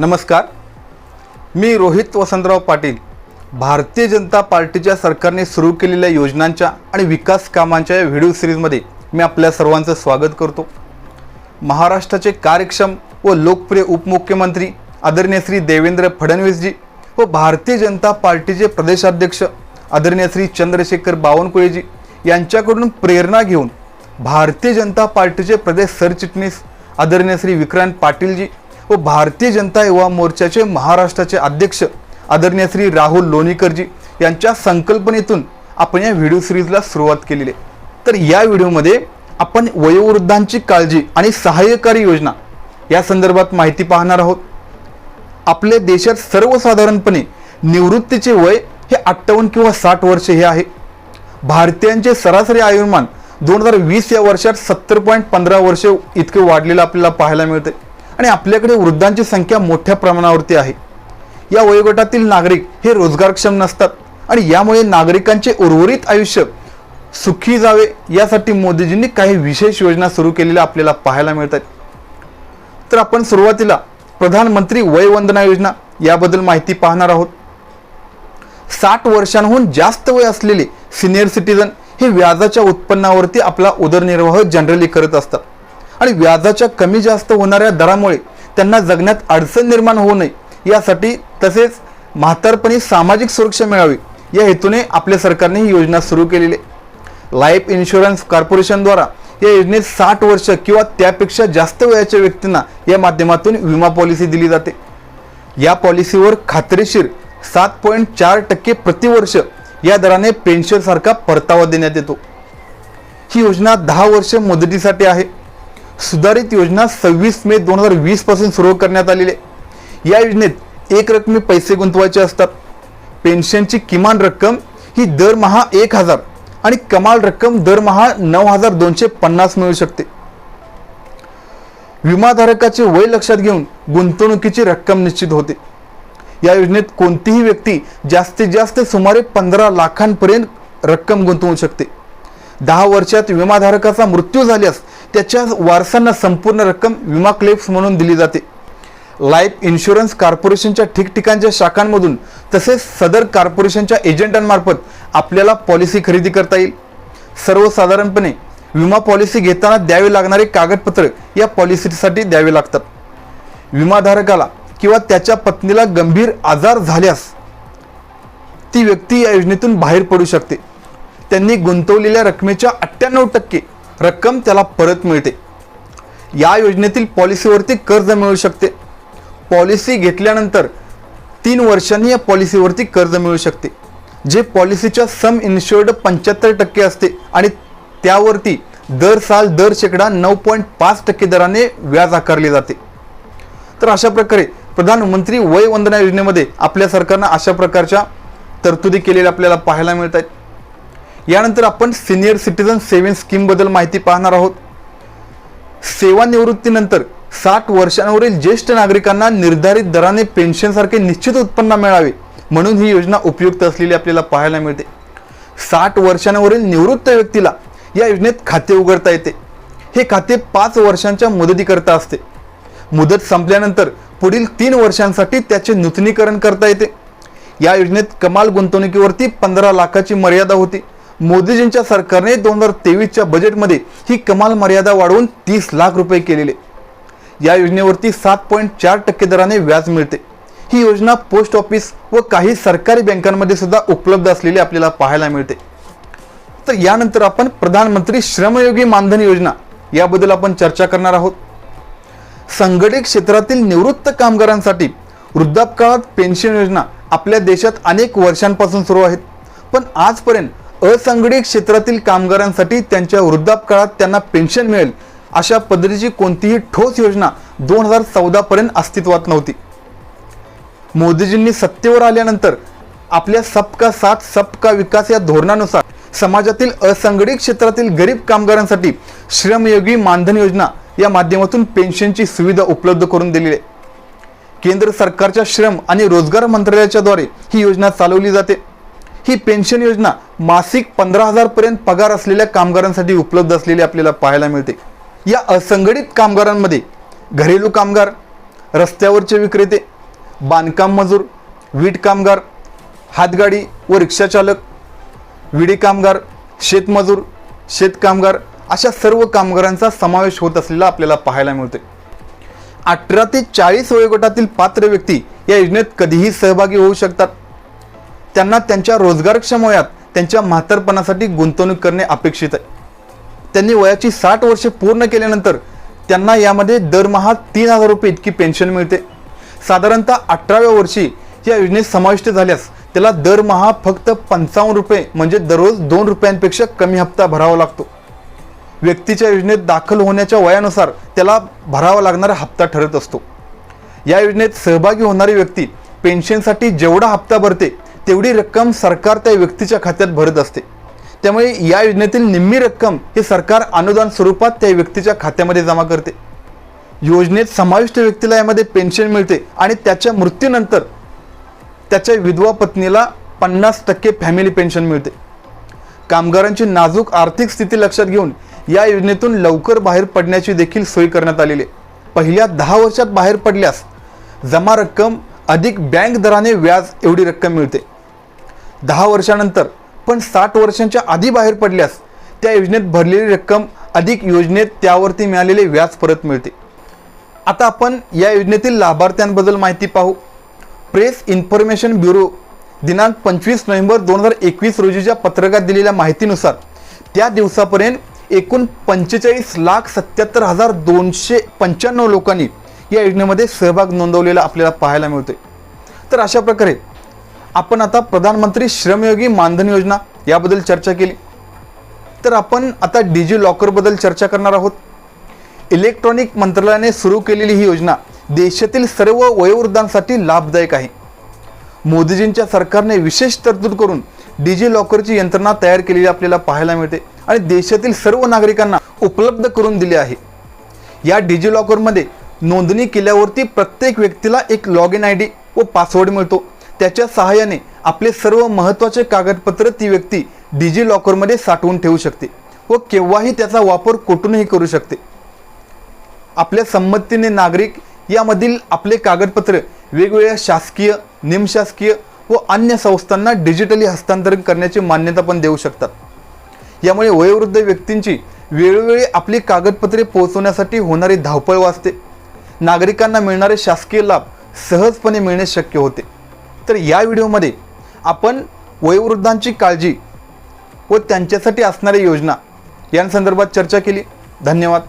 नमस्कार, मी रोहित वसंतराव पाटील. भारतीय जनता पार्टीच्या सरकारने सुरू केलेल्या योजनांच्या आणि विकास कामांच्या या व्हिडिओ सिरीजमध्ये मी आपल्या सर्वांचं स्वागत करतो. महाराष्ट्राचे कार्यक्षम व लोकप्रिय उपमुख्यमंत्री आदरणीय श्री देवेंद्र फडणवीसजी व भारतीय जनता पार्टीचे प्रदेशाध्यक्ष आदरणीय श्री चंद्रशेखर बावनकुळेजी यांच्याकडून प्रेरणा घेऊन भारतीय जनता पार्टीचे प्रदेश सरचिटणीस आदरणीय श्री विक्रांत पाटीलजी व भारतीय जनता युवा मोर्चाचे महाराष्ट्राचे अध्यक्ष आदरणीय श्री राहुल लोणीकरजी यांच्या संकल्पनेतून आपण या व्हिडिओ सिरीजला सुरुवात केलेली आहे. तर या व्हिडिओमध्ये आपण वयोवृद्धांची काळजी आणि सहाय्यकारी योजना या संदर्भात माहिती पाहणार आहोत. आपल्या देशात सर्वसाधारणपणे निवृत्तीचे वय हे 58 किंवा 60 वर्षे हे आहे. भारतीयांचे सरासरी आयुर्मान 2020 या वर्षात 70.15 वर्षे इतके वाढलेलं आपल्याला पाहायला मिळते आणि आपल्याकडे वृद्धांची संख्या मोठ्या प्रमाणावरती आहे. या वयोगटातील नागरिक हे रोजगारक्षम नसतात आणि यामुळे नागरिकांचे उर्वरित आयुष्य सुखी जावे यासाठी मोदीजींनी काही विशेष योजना सुरू केलेल्या आपल्याला पाहायला मिळतात. तर आपण सुरुवातीला प्रधानमंत्री वय वंदना योजना याबद्दल माहिती पाहणार आहोत. 60 वर्षांहून जास्त वय असलेले सिनियर सिटीजन हे व्याजाच्या उत्पन्नावरती आपला उदरनिर्वाह जनरली करत असतात आणि व्याजाच्या कमी जास्त होणाऱ्या दरामुळे त्यांना जगण्यात अडचण निर्माण होऊ नये यासाठी तसेच म्हातारपणी सामाजिक सुरक्षा मिळावी या हेतूने आपल्या सरकारने ही योजना सुरू केलेली आहे. लाईफ इन्शुरन्स कॉर्पोरेशनद्वारा या योजनेत 60 वर्ष किंवा त्यापेक्षा जास्त वयाच्या व्यक्तींना या माध्यमातून विमा पॉलिसी दिली जाते. या पॉलिसीवर खात्रीशीर 7.4% प्रतिवर्ष या दराने पेन्शन सारखा परतावा देण्यात येतो. ही योजना 10 वर्ष मुदतीसाठी आहे. सुधारित योजना 26 मे 2020 पासून सुरू करण्यात आलेली आहे. या योजनेत एक रकमी पैसे गुंतवायचे असतात. पेन्शनची किमान रक्कम ही दरमहा 1000 आणि कमाल रक्कम दरमहा 9250 मिळू शकते. विमाधारकाचे वय लक्षात घेऊन गुंतवणुकीची रक्कम निश्चित होते. या योजनेत कोणतीही व्यक्ती जास्तीत जास्त सुमारे 15 लाखांपर्यंत रक्कम गुंतवू शकते. 10 वर्षात विमाधारकाचा मृत्यू झाल्यास त्याच्या वारसांना संपूर्ण रक्कम विमा क्लेम्स म्हणून दिली जाते. लाईफ इन्शुरन्स कॉर्पोरेशनच्या ठिकठिकाणच्या शाखांमधून तसेच सदर कॉर्पोरेशनच्या एजंटांमार्फत आपल्याला पॉलिसी खरेदी करता येईल. सर्वसाधारणपणे विमा पॉलिसी घेताना द्यावे लागणारे कागदपत्र या पॉलिसीसाठी द्यावे लागतात. विमाधारकाला किंवा त्याच्या पत्नीला गंभीर आजार झाल्यास ती व्यक्ती या योजनेतून बाहेर पडू शकते. त्यांनी गुंतवलेल्या रकमेच्या 98% रक्कम त्याला परत मिळते. या योजनेतील पॉलिसीवरती कर्ज मिळू शकते. पॉलिसी घेतल्यानंतर 3 वर्षांनी या पॉलिसीवरती कर्ज मिळू शकते. जे पॉलिसीच्या सम इन्शुर्ड 75% असते आणि त्यावरती दर साल दर शेकडा 9.5% दराने व्याज आकारले जाते. तर अशा प्रकारे प्रधानमंत्री वय वंदना योजनेमध्ये आपल्या सरकारनं अशा प्रकारच्या तरतुदी केलेल्या आपल्याला पाहायला मिळत आहेत. यानंतर आपण सिनियर सिटीजन सेव्हिंग स्कीम बद्दल माहिती पाहणार आहोत. सेवानिवृत्तीनंतर 60 वर्षांवरील ज्येष्ठ नागरिकांना निर्धारित दराने पेन्शन सारखे निश्चित उत्पन्न मिळावे म्हणून ही योजना उपयुक्त असलेली आपल्याला पाहायला मिळते. 60 वर्षांवरील निवृत्त व्यक्तीला या योजनेत खाते उघडता येते. हे खाते 5 वर्षांच्या मुदतीकरता असते. मुदत संपल्यानंतर पुढील 3 वर्षांसाठी त्याचे नूतनीकरण करता येते. या योजनेत कमाल गुंतवणुकीवरती 15 लाखाची मर्यादा होती. मोदीजींच्या सरकारने 2023च्या बजेटमध्ये ही कमाल मर्यादा वाढवून 30 लाख रुपये केलेले. या योजनेवरती 7.4% दराने व्याज मिळते. ही योजना पोस्ट ऑफिस व काही सरकारी बँकांमध्ये सुद्धा उपलब्ध असलेली आपल्याला पाहायला मिळते. तर यानंतर आपण प्रधानमंत्री श्रमयोगी मानधन योजना याबद्दल आपण चर्चा करणार आहोत. संघटित क्षेत्रातील निवृत्त कामगारांसाठी वृद्धापकाळात पेन्शन योजना आपल्या देशात अनेक वर्षांपासून सुरू आहेत. पण आजपर्यंत असंघटित क्षेत्रातील कामगारांसाठी त्यांच्या वृद्धापकाळात त्यांना पेन्शन मिळेल अशा पद्धतीची कोणतीही ठोस योजना 2014 पर्यंत अस्तित्वात नव्हती. मोदीजींनी सत्तेवर आल्यानंतर आपल्या सबका साथ सबका विकास या धोरणानुसार समाजातील असंघटित क्षेत्रातील गरीब कामगारांसाठी श्रमयोगी मानधन योजना या माध्यमातून पेन्शनची सुविधा उपलब्ध करून दिलेली आहे. केंद्र सरकारच्या श्रम आणि रोजगार मंत्रालयाच्या द्वारे ही योजना चालवली जाते. ही पेन्शन योजना मासिक 15,000 पर्यंत पगार असलेल्या कामगारांसाठी उपलब्ध असलेली आपल्याला पाहायला मिळते. या असंघटित कामगारांमध्ये घरेलू कामगार, रस्त्यावरचे विक्रेते, बांधकाम मजूर, वीट कामगार, हातगाडी व रिक्षाचालक, विडी कामगार, शेतमजूर, शेतकामगार अशा सर्व कामगारांचा समावेश होत असलेला आपल्याला पाहायला मिळते. 18 ते 40 वयोगटातील पात्र व्यक्ती या योजनेत कधीही सहभागी होऊ शकतात. त्यांना त्यांच्या रोजगारक्षम वयात त्यांच्या म्हातारपणासाठी गुंतवणूक करणे अपेक्षित आहे. त्यांनी वयाची 60 वर्षे पूर्ण केल्यानंतर त्यांना यामध्ये दरमहा 3,000 रुपये इतकी पेन्शन मिळते. साधारणतः 18व्या वर्षी या योजनेत समाविष्ट झाल्यास त्याला दरमहा फक्त 55 रुपये म्हणजे दररोज 2 रुपयांपेक्षा कमी हप्ता भरावा लागतो. व्यक्तीच्या योजनेत दाखल होण्याच्या वयानुसार त्याला भरावा लागणारा हप्ता ठरत असतो. या योजनेत सहभागी होणारी व्यक्ती पेन्शनसाठी जेवढा हप्ता भरते तेवढी रक्कम सरकार त्या व्यक्तीच्या खात्यात भरत असते. त्यामुळे या योजनेतील निम्मी रक्कम हे सरकार अनुदान स्वरूपात त्या व्यक्तीच्या खात्यामध्ये जमा करते. योजनेत समाविष्ट व्यक्तीला यामध्ये पेन्शन मिळते आणि त्याच्या मृत्यूनंतर त्याच्या विधवा पत्नीला 50% फॅमिली पेन्शन मिळते. कामगारांची नाजूक आर्थिक स्थिती लक्षात घेऊन या योजनेतून लवकर बाहेर पडण्याची देखील सोय करण्यात आलेली आहे. पहिल्या 10 वर्षात बाहेर पडल्यास जमा रक्कम अधिक बँक दराने व्याज एवढी रक्कम मिळते. 10 वर्षानंतर पण 60 वर्षांच्या आधी बाहेर पडल्यास त्या योजनेत भरलेली रक्कम अधिक योजनेत त्यावरती मिळालेले व्याज परत मिळते. आता आपण या योजनेतील लाभार्थ्यांबद्दल माहिती पाहू. प्रेस इन्फॉर्मेशन ब्युरो दिनांक 25 नोव्हेंबर 2021 रोजीच्या पत्रकात दिलेल्या माहितीनुसार त्या दिवसापर्यंत एकूण 45,77,295 लोकांनी या योजनेमध्ये सहभाग नोंदवलेला आपल्याला पाहायला मिळतोय. तर अशा प्रकारे आपण आता प्रधानमंत्री श्रमयोगी मानधन योजना याबद्दल चर्चा केली. तर आपण आता डिजी लॉकरबद्दल चर्चा करणार आहोत. इलेक्ट्रॉनिक मंत्रालयाने सुरू केलेली ही योजना देशातील सर्व वयोवृद्धांसाठी लाभदायक आहे. मोदीजींच्या सरकारने विशेष तरतूद करून डिजी लॉकरची यंत्रणा तयार केलेली आपल्याला पाहायला मिळते आणि देशातील सर्व नागरिकांना उपलब्ध करून दिले आहे. या डिजी लॉकरमध्ये नोंदणी केल्यावरती प्रत्येक व्यक्तीला एक लॉग इन ID व पासवर्ड मिळतो. त्याच्या सहाय्याने आपले सर्व महत्त्वाचे कागदपत्र ती व्यक्ती डिजी लॉकरमध्ये साठवून ठेवू शकते व केव्हाही त्याचा वापर कुठूनही करू शकते. आपल्या संमतीने नागरिक यामधील आपले कागदपत्र वेगवेगळ्या शासकीय, निमशासकीय व अन्य संस्थांना डिजिटली हस्तांतरण करण्याची मान्यता पण देऊ शकतात. यामुळे वयोवृद्ध व्यक्तींची वेळोवेळी आपली कागदपत्रे पोहोचवण्यासाठी होणारी धावपळ वाचते. नागरिकांना मिळणारे शासकीय लाभ सहजपणे मिळणे शक्य होते. तर या व्हिडिओमध्ये आपण वयोवृद्धांची काळजी व त्यांच्यासाठी असणाऱ्या योजना यांसंदर्भात चर्चा केली. धन्यवाद.